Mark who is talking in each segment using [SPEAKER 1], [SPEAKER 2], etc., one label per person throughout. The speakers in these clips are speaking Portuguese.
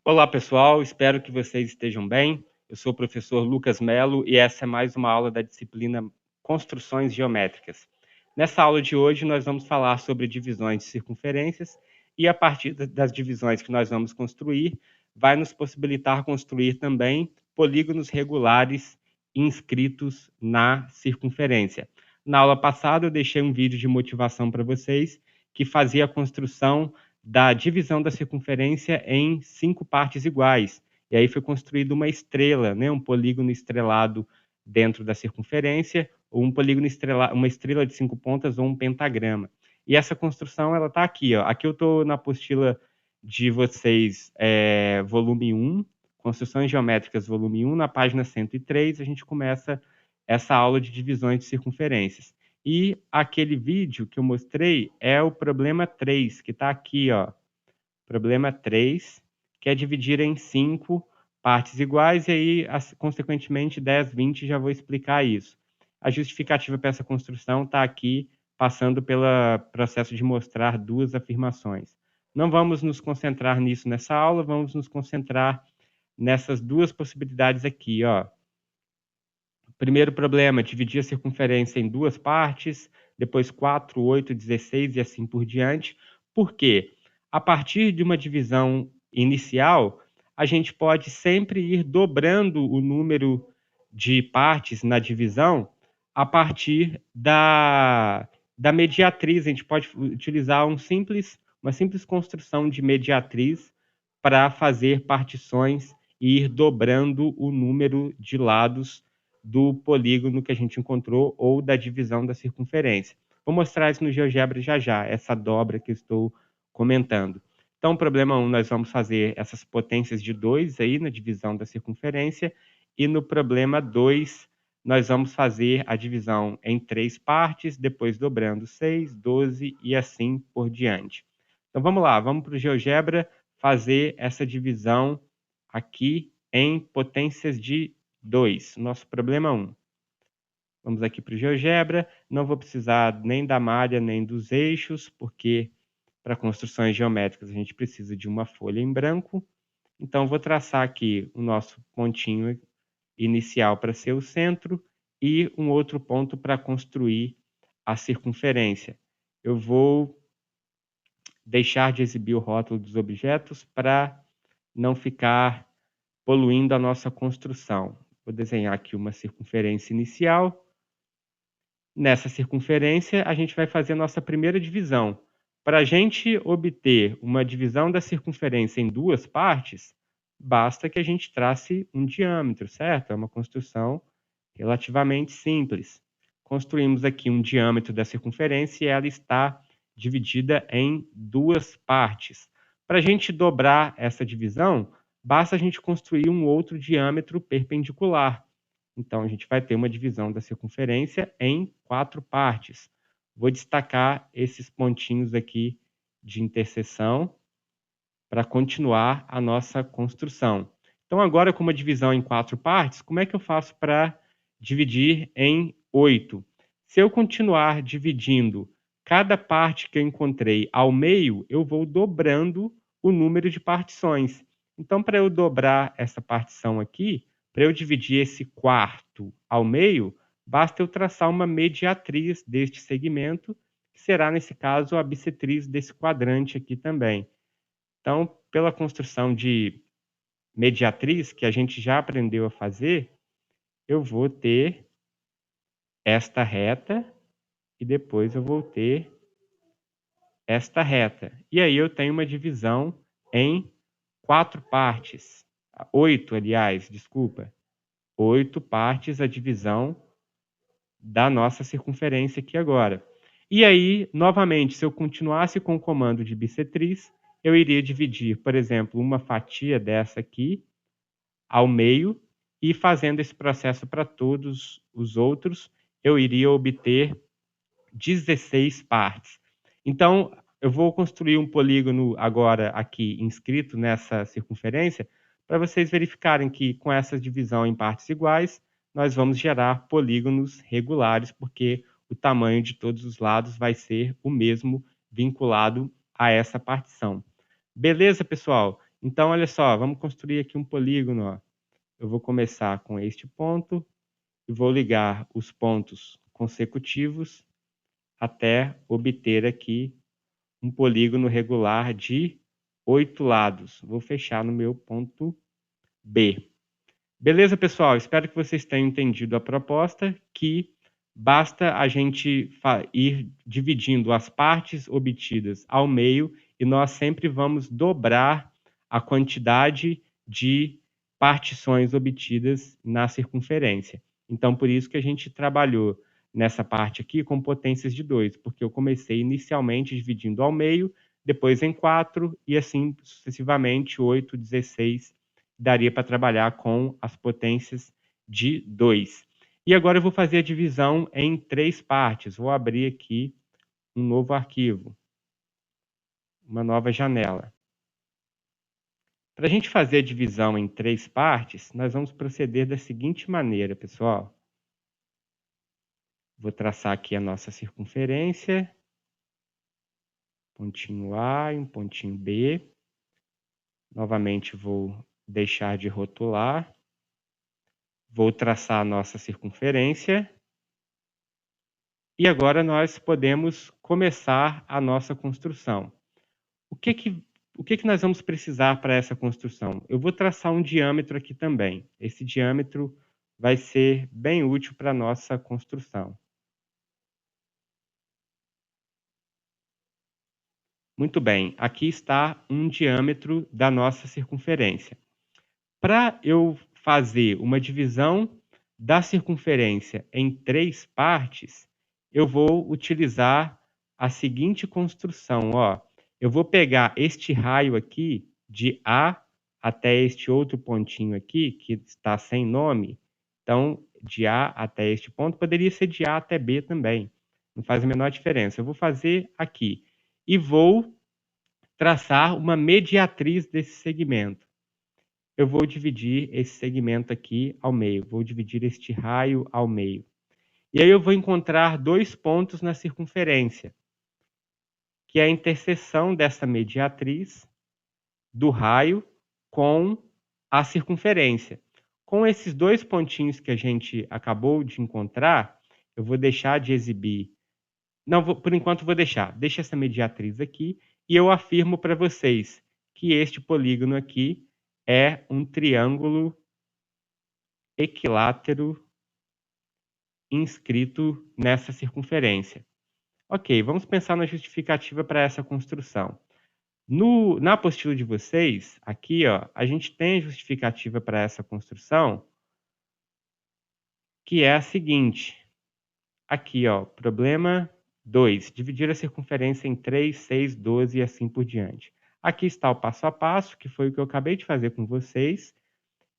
[SPEAKER 1] Olá, pessoal, espero que vocês estejam bem. Eu sou o professor Lucas Melo e essa é mais uma aula da disciplina Construções Geométricas. Nessa aula de hoje, nós vamos falar sobre divisões de circunferências e, a partir das divisões que nós vamos construir, vai nos possibilitar construir também polígonos regulares inscritos na circunferência. Na aula passada, eu deixei um vídeo de motivação para vocês que fazia a construção da divisão da circunferência em 5 partes iguais. E aí foi construída uma estrela, né? Um polígono estrelado dentro da circunferência, ou um polígono estrelado, uma estrela de 5 pontas ou um pentagrama. E essa construção ela está aqui. Ó. Aqui eu estou na apostila de vocês, volume 1, Construções Geométricas, volume 1, na página 103, a gente começa essa aula de divisões de circunferências. E aquele vídeo que eu mostrei é o problema 3, que está aqui, ó. Problema 3, que é dividir em 5 partes iguais, e aí, consequentemente, 10, 20, já vou explicar isso. A justificativa para essa construção está aqui, passando pelo processo de mostrar duas afirmações. Não vamos nos concentrar nisso nessa aula, vamos nos concentrar nessas duas possibilidades aqui, ó. Primeiro problema, dividir a circunferência em duas partes, depois 4, 8, 16 e assim por diante. Por quê? A partir de uma divisão inicial, a gente pode sempre ir dobrando o número de partes na divisão a partir da mediatriz. A gente pode utilizar uma simples construção de mediatriz para fazer partições e ir dobrando o número de lados do polígono que a gente encontrou ou da divisão da circunferência. Vou mostrar isso no GeoGebra já, essa dobra que eu estou comentando. Então, problema 1, nós vamos fazer essas potências de 2 aí na divisão da circunferência, e no problema 2, nós vamos fazer a divisão em 3 partes, depois dobrando 6, 12 e assim por diante. Então, vamos lá, vamos para o GeoGebra fazer essa divisão aqui em potências de 2, nosso problema 1. Vamos aqui para o GeoGebra, não vou precisar nem da malha nem dos eixos, porque para construções geométricas a gente precisa de uma folha em branco. Então, vou traçar aqui o nosso pontinho inicial para ser o centro e um outro ponto para construir a circunferência. Eu vou deixar de exibir o rótulo dos objetos para não ficar poluindo a nossa construção. Vou desenhar aqui uma circunferência inicial. Nessa circunferência, a gente vai fazer a nossa primeira divisão. Para a gente obter uma divisão da circunferência em duas partes, basta que a gente trace um diâmetro, certo? É uma construção relativamente simples. Construímos aqui um diâmetro da circunferência e ela está dividida em duas partes. Para a gente dobrar essa divisão, basta a gente construir um outro diâmetro perpendicular. Então, a gente vai ter uma divisão da circunferência em 4 partes. Vou destacar esses pontinhos aqui de interseção para continuar a nossa construção. Então, agora com uma divisão em 4 partes, como é que eu faço para dividir em 8? Se eu continuar dividindo cada parte que eu encontrei ao meio, eu vou dobrando o número de partições. Então, para eu dobrar essa partição aqui, para eu dividir esse quarto ao meio, basta eu traçar uma mediatriz deste segmento, que será, nesse caso, a bissetriz desse quadrante aqui também. Então, pela construção de mediatriz, que a gente já aprendeu a fazer, eu vou ter esta reta e depois eu vou ter esta reta. E aí eu tenho uma divisão em 4 partes. 8, aliás, desculpa. 8 partes a divisão da nossa circunferência aqui agora. E aí, novamente, se eu continuasse com o comando de bissetriz, eu iria dividir, por exemplo, uma fatia dessa aqui ao meio e fazendo esse processo para todos os outros, eu iria obter 16 partes. Então, eu vou construir um polígono agora aqui inscrito nessa circunferência para vocês verificarem que com essa divisão em partes iguais, nós vamos gerar polígonos regulares, porque o tamanho de todos os lados vai ser o mesmo vinculado a essa partição. Beleza, pessoal? Então, olha só, vamos construir aqui um polígono, ó. Eu vou começar com este ponto e vou ligar os pontos consecutivos até obter aqui um polígono regular de 8 lados. Vou fechar no meu ponto B. Beleza, pessoal? Espero que vocês tenham entendido a proposta, que basta a gente ir dividindo as partes obtidas ao meio e nós sempre vamos dobrar a quantidade de partições obtidas na circunferência. Então, por isso que a gente trabalhou nessa parte aqui com potências de 2, porque eu comecei inicialmente dividindo ao meio, depois em 4 e assim sucessivamente 8, 16, daria para trabalhar com as potências de 2. E agora eu vou fazer a divisão em 3 partes. Vou abrir aqui um novo arquivo, uma nova janela. Para a gente fazer a divisão em 3 partes, nós vamos proceder da seguinte maneira, pessoal. Vou traçar aqui a nossa circunferência, pontinho A e um pontinho B. Novamente vou deixar de rotular. Vou traçar a nossa circunferência. E agora nós podemos começar a nossa construção. O que nós vamos precisar para essa construção? Eu vou traçar um diâmetro aqui também. Esse diâmetro vai ser bem útil para a nossa construção. Muito bem, aqui está um diâmetro da nossa circunferência. Para eu fazer uma divisão da circunferência em 3 partes, eu vou utilizar a seguinte construção, ó. Eu vou pegar este raio aqui, de A até este outro pontinho aqui, que está sem nome. Então, de A até este ponto, poderia ser de A até B também. Não faz a menor diferença. Eu vou fazer aqui. E vou traçar uma mediatriz desse segmento. Eu vou dividir esse segmento aqui ao meio. Vou dividir este raio ao meio. E aí eu vou encontrar 2 pontos na circunferência, que é a interseção dessa mediatriz do raio com a circunferência. Com esses 2 pontinhos que a gente acabou de encontrar, eu vou deixar de exibir. Não, por enquanto vou deixar. Deixa essa mediatriz aqui e eu afirmo para vocês que este polígono aqui é um triângulo equilátero inscrito nessa circunferência. Ok, vamos pensar na justificativa para essa construção. Na apostila de vocês, aqui, ó, a gente tem a justificativa para essa construção, que é a seguinte. Aqui, ó, problema 2, dividir a circunferência em 3, 6, 12 e assim por diante. Aqui está o passo a passo, que foi o que eu acabei de fazer com vocês,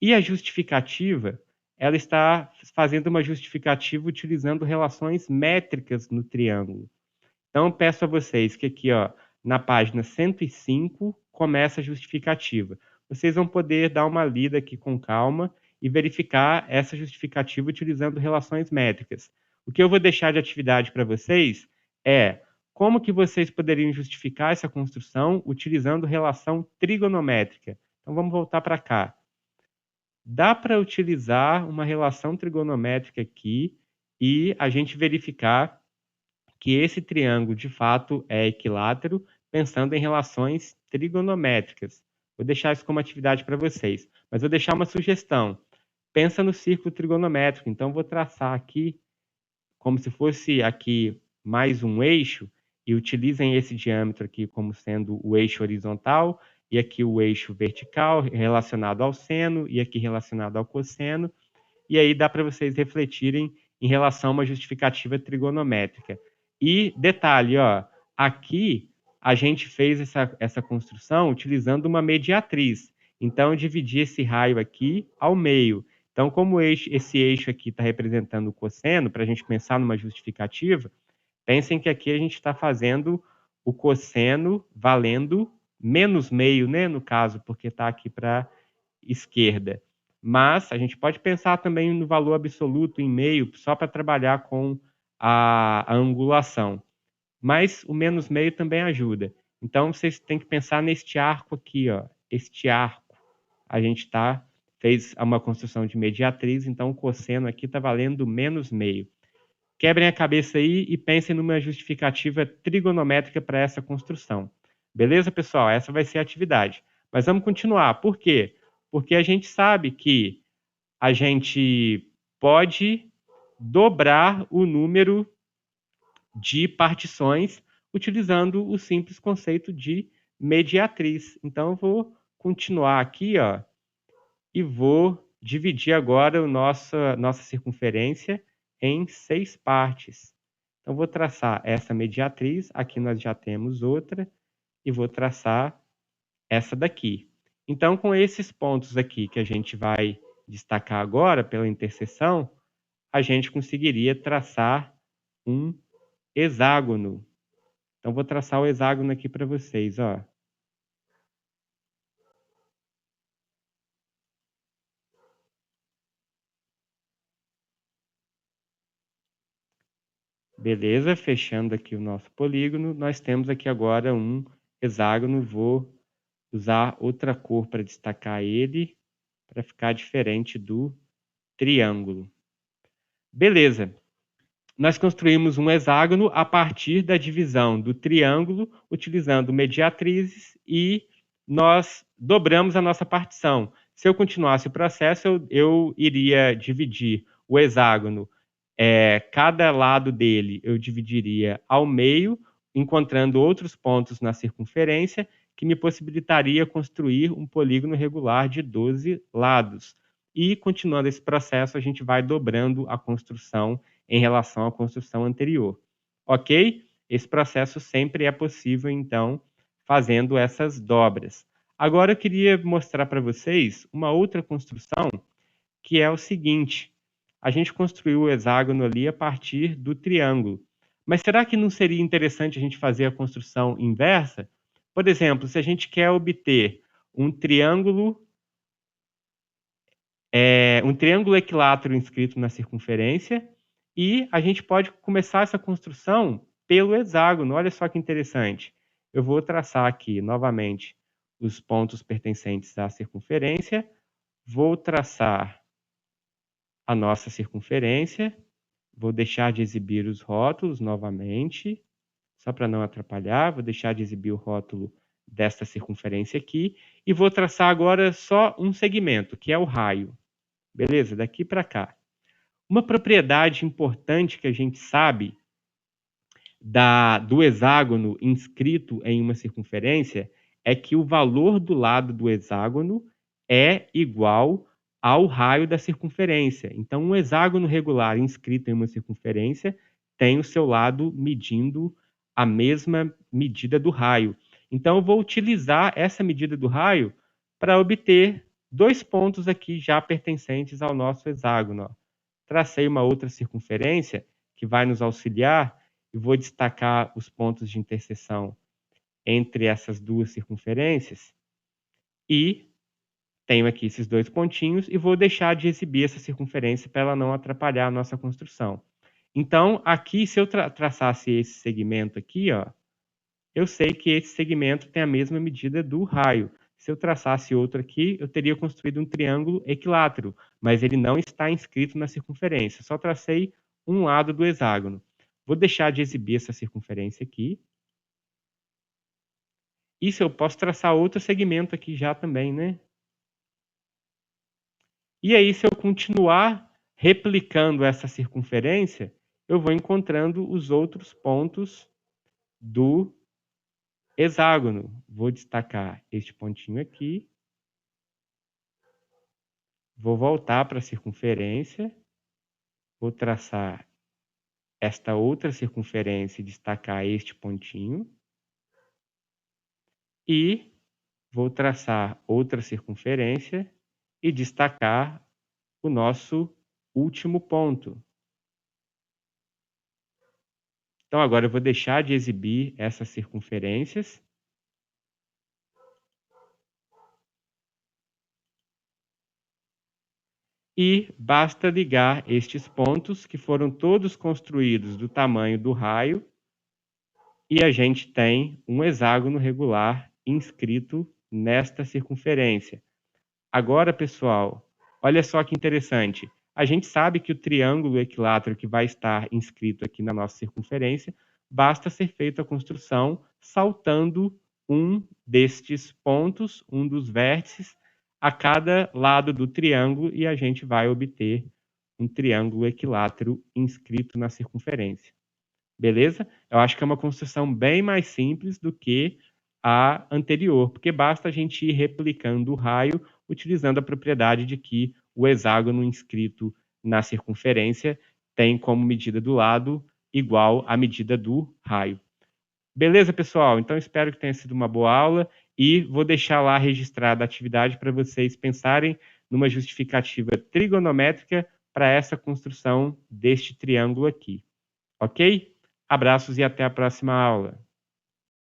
[SPEAKER 1] e a justificativa, ela está fazendo uma justificativa utilizando relações métricas no triângulo. Então, peço a vocês que aqui, ó, na página 105, começa a justificativa. Vocês vão poder dar uma lida aqui com calma e verificar essa justificativa utilizando relações métricas. O que eu vou deixar de atividade para vocês é como que vocês poderiam justificar essa construção utilizando relação trigonométrica. Então, vamos voltar para cá. Dá para utilizar uma relação trigonométrica aqui e a gente verificar que esse triângulo de fato é equilátero, pensando em relações trigonométricas. Vou deixar isso como atividade para vocês, mas vou deixar uma sugestão. Pensa no círculo trigonométrico, então vou traçar aqui como se fosse aqui mais um eixo e utilizem esse diâmetro aqui como sendo o eixo horizontal e aqui o eixo vertical relacionado ao seno e aqui relacionado ao cosseno. E aí dá para vocês refletirem em relação a uma justificativa trigonométrica. E detalhe, ó, aqui a gente fez essa construção utilizando uma mediatriz. Então, eu dividi esse raio aqui ao meio. Então, como esse eixo aqui está representando o cosseno, para a gente pensar numa justificativa, pensem que aqui a gente está fazendo o cosseno valendo menos meio, né, no caso, porque está aqui para a esquerda. Mas a gente pode pensar também no valor absoluto em meio, só para trabalhar com a angulação. Mas o menos meio também ajuda. Então, vocês têm que pensar neste arco aqui, ó. este arco. A gente fez uma construção de mediatriz, então o cosseno aqui está valendo -meio. Quebrem a cabeça aí e pensem numa justificativa trigonométrica para essa construção. Beleza, pessoal? Essa vai ser a atividade. Mas vamos continuar. Por quê? Porque a gente sabe que a gente pode dobrar o número de partições utilizando o simples conceito de mediatriz. Então, eu vou continuar aqui, ó, e vou dividir agora nossa circunferência em 6 partes. Então, vou traçar essa mediatriz, aqui nós já temos outra, e vou traçar essa daqui. Então, com esses pontos aqui que a gente vai destacar agora pela interseção, a gente conseguiria traçar um hexágono. Então, vou traçar o hexágono aqui para vocês, ó. Beleza, fechando aqui o nosso polígono, nós temos aqui agora um hexágono. Vou usar outra cor para destacar ele, para ficar diferente do triângulo. Beleza. Nós construímos um hexágono a partir da divisão do triângulo, utilizando mediatrizes, e nós dobramos a nossa partição. Se eu continuasse o processo, eu iria dividir o hexágono, cada lado dele eu dividiria ao meio, encontrando outros pontos na circunferência, que me possibilitaria construir um polígono regular de 12 lados. E, continuando esse processo, a gente vai dobrando a construção em relação à construção anterior. Ok? Esse processo sempre é possível, então, fazendo essas dobras. Agora eu queria mostrar para vocês uma outra construção, que é o seguinte: a gente construiu o hexágono ali a partir do triângulo. Mas será que não seria interessante a gente fazer a construção inversa? Por exemplo, se a gente quer obter um triângulo equilátero inscrito na circunferência, e a gente pode começar essa construção pelo hexágono. Olha só que interessante. Eu vou traçar aqui novamente os pontos pertencentes à circunferência, vou traçar a nossa circunferência, vou deixar de exibir os rótulos novamente, só para não atrapalhar, vou deixar de exibir o rótulo desta circunferência aqui, e vou traçar agora só um segmento, que é o raio. Beleza? Daqui para cá. Uma propriedade importante que a gente sabe do hexágono inscrito em uma circunferência é que o valor do lado do hexágono é igual ao raio da circunferência. Então, um hexágono regular inscrito em uma circunferência tem o seu lado medindo a mesma medida do raio. Então, eu vou utilizar essa medida do raio para obter 2 pontos aqui já pertencentes ao nosso hexágono. Ó. Tracei uma outra circunferência que vai nos auxiliar e vou destacar os pontos de interseção entre essas duas circunferências, e tenho aqui esses 2 pontinhos e vou deixar de exibir essa circunferência para ela não atrapalhar a nossa construção. Então, aqui, se eu traçasse esse segmento aqui, ó, eu sei que esse segmento tem a mesma medida do raio. Se eu traçasse outro aqui, eu teria construído um triângulo equilátero, mas ele não está inscrito na circunferência. Só tracei um lado do hexágono. Vou deixar de exibir essa circunferência aqui. Isso eu posso traçar outro segmento aqui já também, né? E aí, se eu continuar replicando essa circunferência, eu vou encontrando os outros pontos do hexágono. Vou destacar este pontinho aqui. Vou voltar para a circunferência. Vou traçar esta outra circunferência e destacar este pontinho. E vou traçar outra circunferência e destacar o nosso último ponto. Então, agora eu vou deixar de exibir essas circunferências. E basta ligar estes pontos, que foram todos construídos do tamanho do raio, e a gente tem um hexágono regular inscrito nesta circunferência. Agora, pessoal, olha só que interessante. A gente sabe que o triângulo equilátero que vai estar inscrito aqui na nossa circunferência, basta ser feita a construção saltando um destes pontos, um dos vértices, a cada lado do triângulo e a gente vai obter um triângulo equilátero inscrito na circunferência. Beleza? Eu acho que é uma construção bem mais simples do que a anterior, porque basta a gente ir replicando o raio utilizando a propriedade de que o hexágono inscrito na circunferência tem como medida do lado igual à medida do raio. Beleza, pessoal? Então espero que tenha sido uma boa aula e vou deixar lá registrada a atividade para vocês pensarem numa justificativa trigonométrica para essa construção deste triângulo aqui. Ok? Abraços e até a próxima aula.